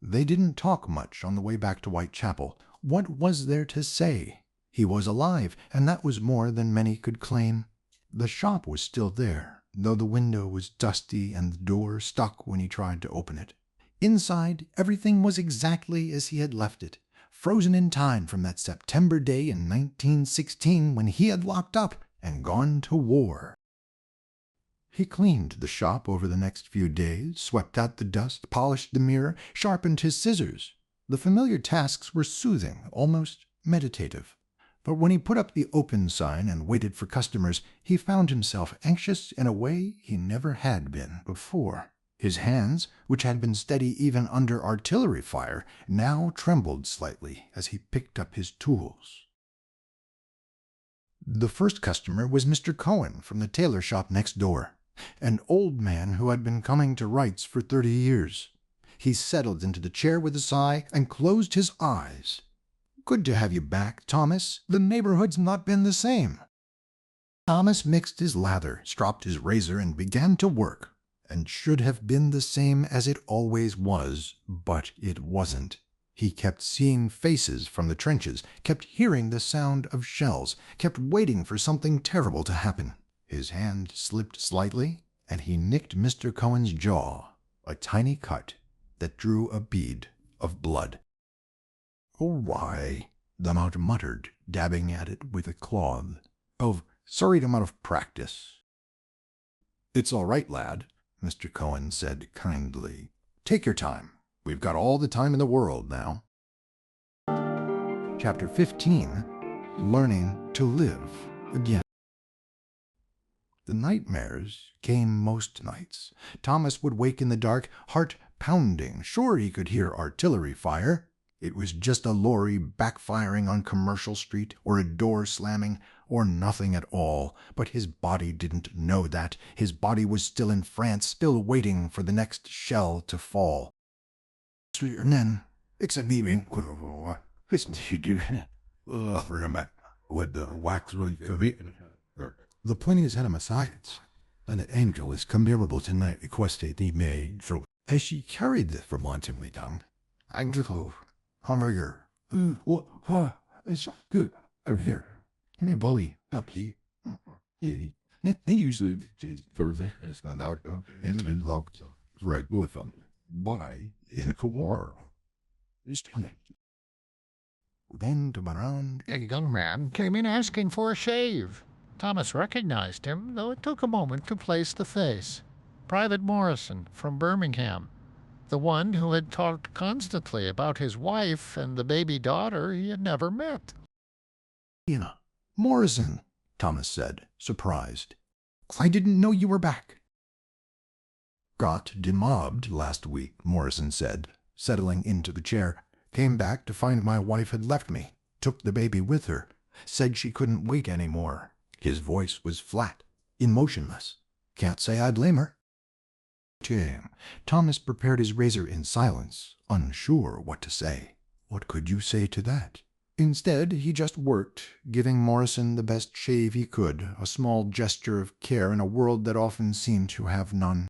They didn't talk much on the way back to Whitechapel. What was there to say? He was alive, and that was more than many could claim. The shop was still there, though the window was dusty and the door stuck when he tried to open it. Inside, everything was exactly as he had left it. frozen in time from that September day in 1916 when he had locked up and gone to war. He cleaned the shop over the next few days, swept out the dust, polished the mirror, sharpened his scissors. The familiar tasks were soothing, almost meditative. But when he put up the open sign and waited for customers, he found himself anxious in a way he never had been before. His hands, which had been steady even under artillery fire, now trembled slightly as he picked up his tools. The first customer was Mr. Cohen from the tailor shop next door, an old man who had been coming to Wright's for 30 years. He settled into the chair with a sigh and closed his eyes. "Good to have you back, Thomas. The neighborhood's not been the same." Thomas mixed his lather, stropped his razor, and began to work, and should have been the same as it always was, but it wasn't. He kept seeing faces from the trenches, kept hearing the sound of shells, kept waiting for something terrible to happen. His hand slipped slightly, and he nicked Mr. Cohen's jaw, a tiny cut that drew a bead of blood. "Oh, why?" the Mount muttered, dabbing at it with a cloth. "Oh, sorry I'm out of practice." "It's all right, lad," Mr. Cohen said kindly. "Take your time. We've got all the time in the world now." Chapter 15. Learning to Live Again. The nightmares came most nights. Thomas would wake in the dark, heart pounding, sure he could hear artillery fire. It was just a lorry backfiring on Commercial Street, or a door slamming, or nothing at all. But his body didn't know that. His body was still in France, still waiting for the next shell to fall. And then, the point is had a science, and an angel is comparable tonight requested he made. So as she carried this from wantonly down, Angelo, hamburger, what, it's good, over here. And a bully, up here. They usually for this, it's not out of, and then locked, right with them. Why, in a war? It's funny. Then to around. A young man came in asking for a shave. Thomas recognized him, though it took a moment to place the face. Private Morrison from Birmingham, the one who had talked constantly about his wife and the baby daughter he had never met. "Yeah, Morrison," Thomas said, surprised. "I didn't know you were back." "Got demobbed last week," Morrison said, settling into the chair. "Came back to find my wife had left me. Took the baby with her. Said she couldn't wait any more." His voice was flat, emotionless. "Can't say I blame her." Thomas prepared his razor in silence, unsure what to say. What could you say to that? Instead, he just worked, giving Morrison the best shave he could, a small gesture of care in a world that often seemed to have none.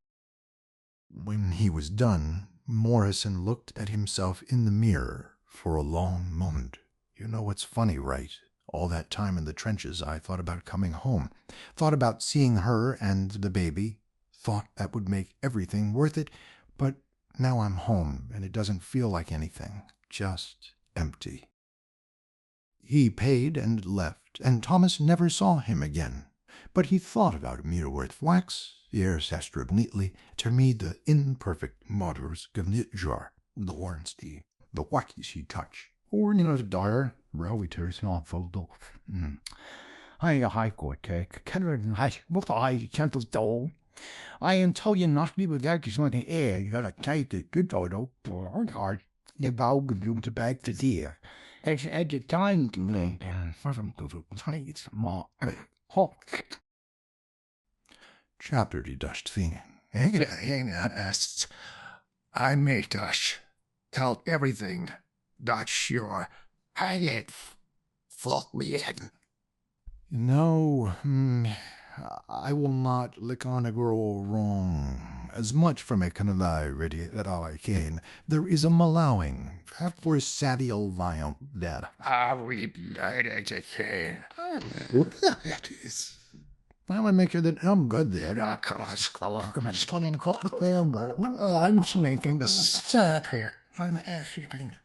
When he was done, Morrison looked at himself in the mirror for a long moment. "You know what's funny, Wright? All that time in the trenches I thought about coming home, thought about seeing her and the baby, thought that would make everything worth it, but now I'm home and it doesn't feel like anything, just empty." He paid and left, and Thomas never saw him again. But he thought about Meerworth Flax, neatly, termid the imperfect moders jar, the warranty, the wacky touch. Or in the dire, realtors not photo. I got cake, Kennedy, what I can't do. I am tell you not to be with that is on the air, you gotta take the good auto, for hard, the bag of to back to dear. It's at the time to me, and for them to try it's more hot. Chapter die dust thing. I made dash. Tell everything. That's sure. I did. Fuck me in. No, I will not lick on a girl wrong. As much from a canali ready that I can. There is a malowing. For Sadiel Lion that. We died at a can. That is. I would make sure that I'm good there. I'm making the stuff here. I'm asking.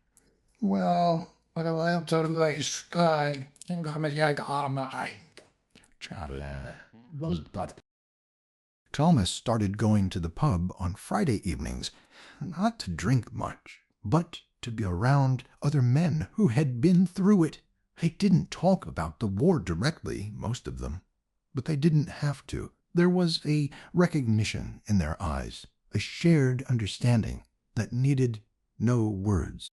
Well, But I told him like sky and got me like my Thomas started going to the pub on Friday evenings, not to drink much, but to be around other men who had been through it. They didn't talk about the war directly, most of them, but they didn't have to. There was a recognition in their eyes, a shared understanding that needed no words.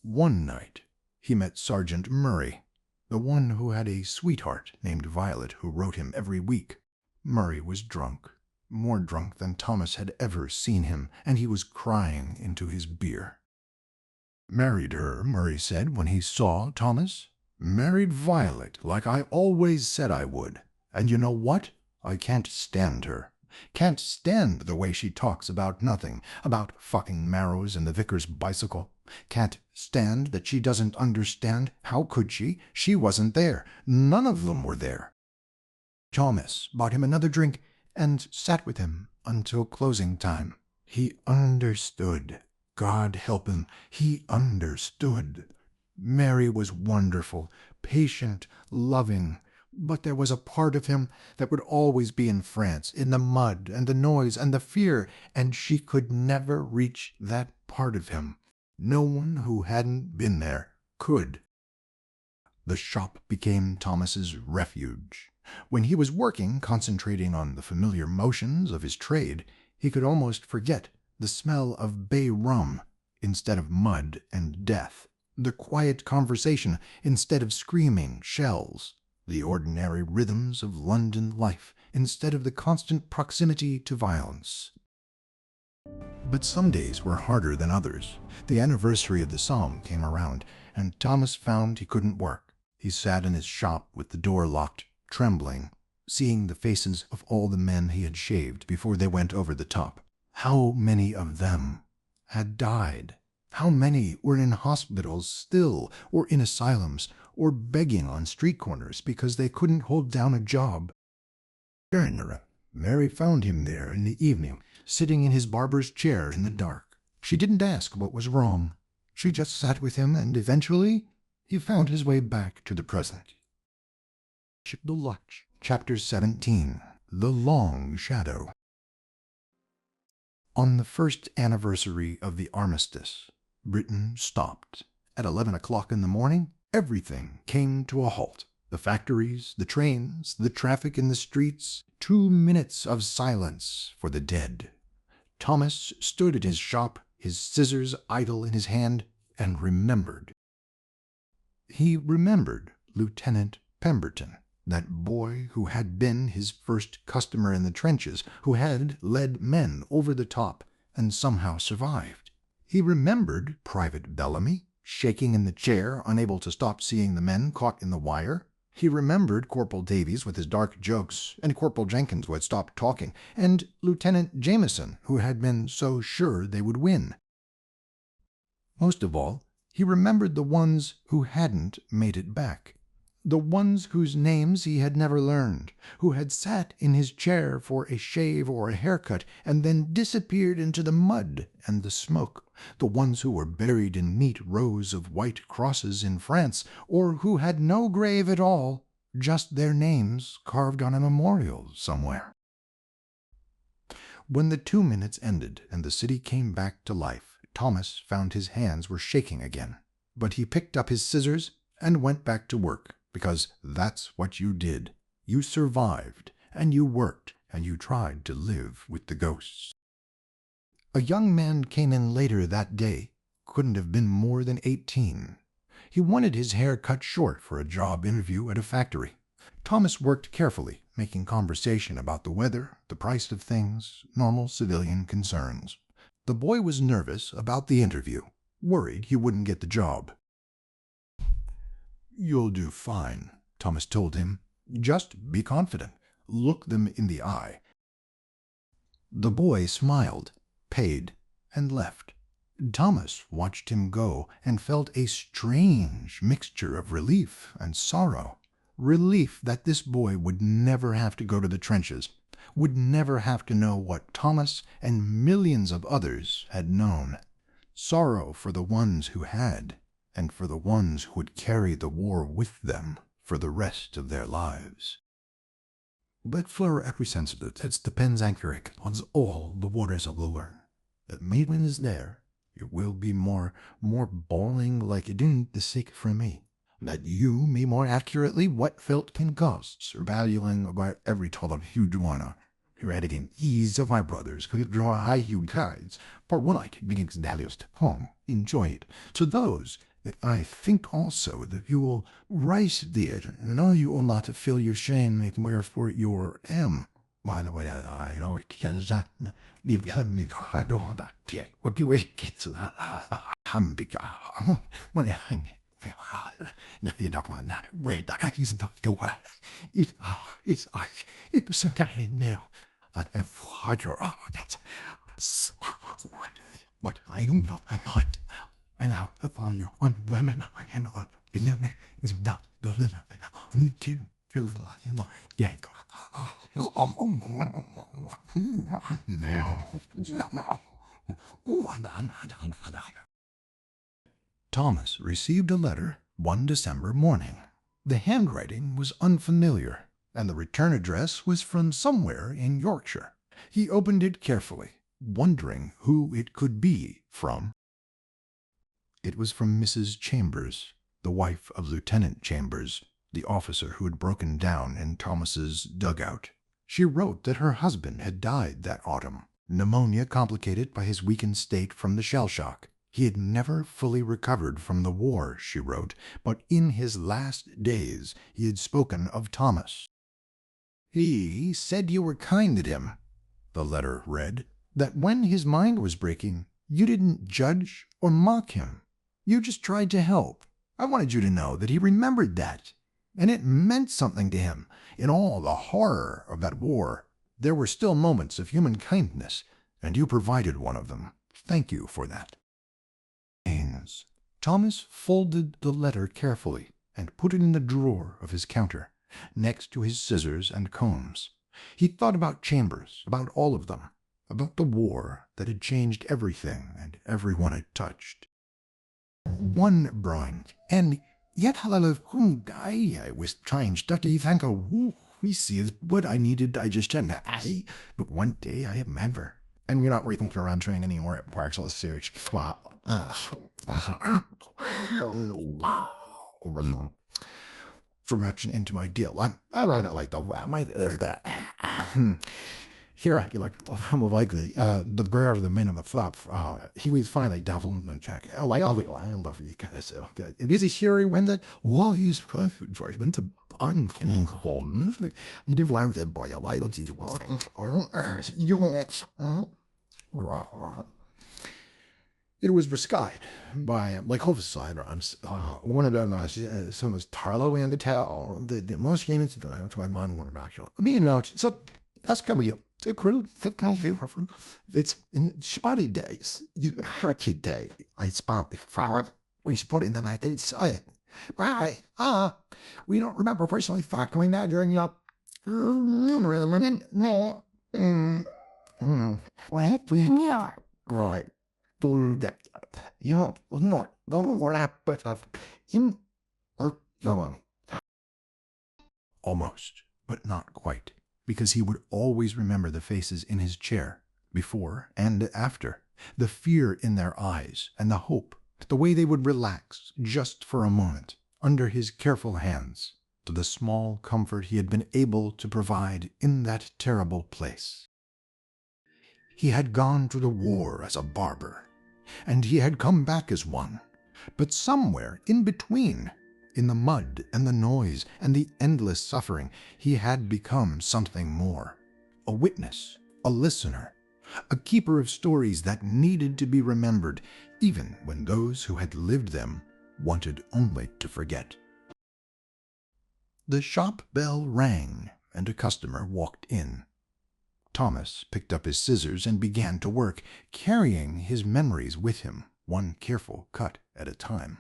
One night, he met Sergeant Murray, the one who had a sweetheart named Violet who wrote him every week. Murray was drunk, more drunk than Thomas had ever seen him, and he was crying into his beer. "Married her," Murray said when he saw Thomas. "Married Violet, like I always said I would. And you know what? I can't stand her. Can't stand the way she talks about nothing, about fucking Marrows and the vicar's bicycle. Can't stand that she doesn't understand. How could she? She wasn't there. None of them were there." Thomas bought him another drink and sat with him until closing time. He understood. God help him, he understood. Mary was wonderful, patient, loving, but there was a part of him that would always be in France, in the mud and the noise and the fear, and she could never reach that part of him. No one who hadn't been there could. The shop became Thomas's refuge. When he was working, concentrating on the familiar motions of his trade, he could almost forget the smell of bay rum instead of mud and death, the quiet conversation instead of screaming shells, the ordinary rhythms of London life instead of the constant proximity to violence. But some days were harder than others. The anniversary of the Somme came around, and Thomas found he couldn't work. He sat in his shop with the door locked, trembling, seeing the faces of all the men he had shaved before they went over the top. How many of them had died? How many were in hospitals still, or in asylums, or begging on street corners because they couldn't hold down a job? Mary found him there in the evening, sitting in his barber's chair in the dark. She didn't ask what was wrong. She just sat with him, and eventually he found his way back to the present. Chapter 17. The Long Shadow. On the first anniversary of the Armistice, Britain stopped. At 11 o'clock in the morning, everything came to a halt. The factories, the trains, the traffic in the streets. 2 minutes of silence for the dead. Thomas stood at his shop, his scissors idle in his hand, and remembered. He remembered Lieutenant Pemberton, that boy who had been his first customer in the trenches, who had led men over the top and somehow survived. He remembered Private Bellamy, shaking in the chair, unable to stop seeing the men caught in the wire. He remembered Corporal Davies with his dark jokes, and Corporal Jenkins who had stopped talking, and Lieutenant Jameson who had been so sure they would win. Most of all, he remembered the ones who hadn't made it back. The ones whose names he had never learned, who had sat in his chair for a shave or a haircut and then disappeared into the mud and the smoke, the ones who were buried in neat rows of white crosses in France, or who had no grave at all, just their names carved on a memorial somewhere. When the 2 minutes ended and the city came back to life, Thomas found his hands were shaking again, but he picked up his scissors and went back to work. Because that's what you did. You survived, and you worked, and you tried to live with the ghosts. A young man came in later that day, couldn't have been more than 18. He wanted his hair cut short for a job interview at a factory. Thomas worked carefully, making conversation about the weather, the price of things, normal civilian concerns. The boy was nervous about the interview, worried he wouldn't get the job. "You'll do fine," Thomas told him. "Just be confident. Look them in the eye." The boy smiled, paid, and left. Thomas watched him go and felt a strange mixture of relief and sorrow. Relief that this boy would never have to go to the trenches, would never have to know what Thomas and millions of others had known. Sorrow for the ones who had. and for the ones who would carry the war with them for the rest of their lives. But for every sensitive, it's the pen's accurate on all the waters of the learn. That maiden is there, it will be more bawling like it didn't the sake for me. That you may more accurately what felt can cost, or valuing about every toll of huge one. Eradicating ease of my brothers could draw high hued tides, for one I begins values to home, enjoy it. To those that I think also that you will rise there, and all you will not to feel your shame, and wherefore your am. By the way, I know it can that leave me I don't that would be wicked to that when I hang. You don't want that. Wait, I can't go away. It's so tight now. And harder. Oh, that's what I don't know. I'm not. And now, upon your one woman, I cannot. You know, it's not the little. You feel like, yeah. Thomas received a letter one December morning. The handwriting was unfamiliar, and the return address was from somewhere in Yorkshire. He opened it carefully, wondering who it could be from. It was from Mrs. Chambers, the wife of Lieutenant Chambers, the officer who had broken down in Thomas's dugout. She wrote that her husband had died that autumn, pneumonia complicated by his weakened state from the shell shock. He had never fully recovered from the war, she wrote, but in his last days he had spoken of Thomas. He said you were kind to him, the letter read, that when his mind was breaking, you didn't judge or mock him. You just tried to help. I wanted you to know that he remembered that, and it meant something to him. In all the horror of that war, there were still moments of human kindness, and you provided one of them. Thank you for that. Thomas folded the letter carefully and put it in the drawer of his counter, next to his scissors and combs. He thought about Chambers, about all of them, about the war that had changed everything and everyone it touched. One brilliant, and yet I was trying to think of we see what I needed. I just didn't. But one day I remember, and we're not waiting around train anymore at Parks. Let's see. For matching into my deal. I don't like the here I like the bear of the men on the flop. He was finally doubling the check. I love you guys. So good. It is here when that he's perfect for him to unconformed. You do learn that boy. I like you. It was prescribed by homicide on one of them. Some of Tarlo and the tell the most units to my mind were actually. Me and so that's coming up. It's in spotty days. You hurricane day. I spot the flower. We spot it in the night. They say it. Right. We don't remember personally factoring that during your. No. What? Yeah. Right. You not but of him or no. Almost, but not quite, because he would always remember the faces in his chair, before and after, the fear in their eyes and the hope, the way they would relax just for a moment under his careful hands, to the small comfort he had been able to provide in that terrible place. He had gone to the war as a barber, and he had come back as one, but somewhere in between, in the mud and the noise and the endless suffering, he had become something more, a witness, a listener, a keeper of stories that needed to be remembered, even when those who had lived them wanted only to forget. The shop bell rang, and a customer walked in. Thomas picked up his scissors and began to work, carrying his memories with him, one careful cut at a time.